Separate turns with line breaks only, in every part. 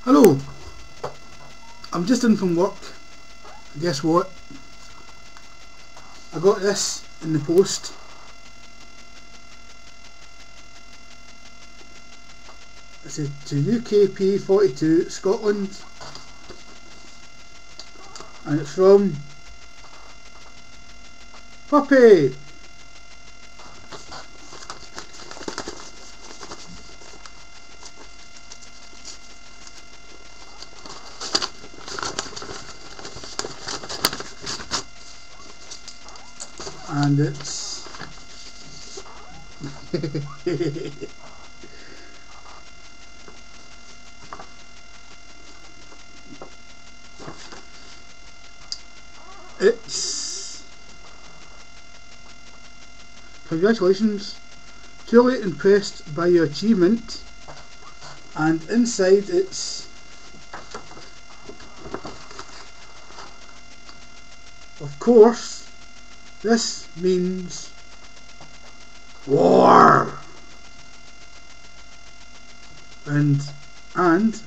Hello, I'm just in from work. Guess what? I got this in the post. It says to UKP42 Scotland, and it's from Puppy. And it's it's congratulations, truly impressed by your achievement. And inside it's, of course, this means war. And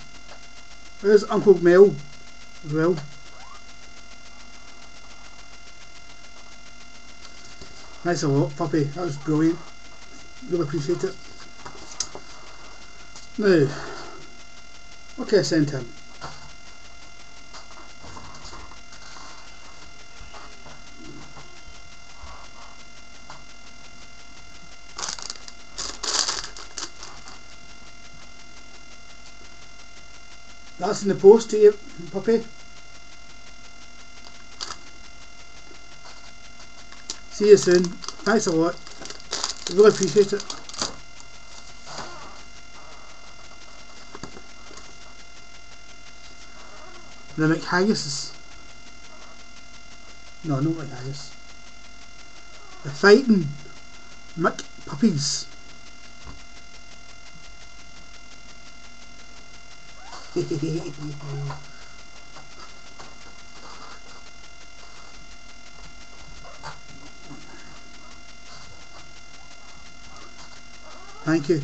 there's Uncle Mel as well. Thanks a lot, Puppy. That was brilliant. Really appreciate it. Now, what can I send him? That's in the post to you, Puppy. See you soon. Thanks a lot. I really appreciate it. The McHaggises. No, not McHaggis. The fighting McPuppies. Thank you.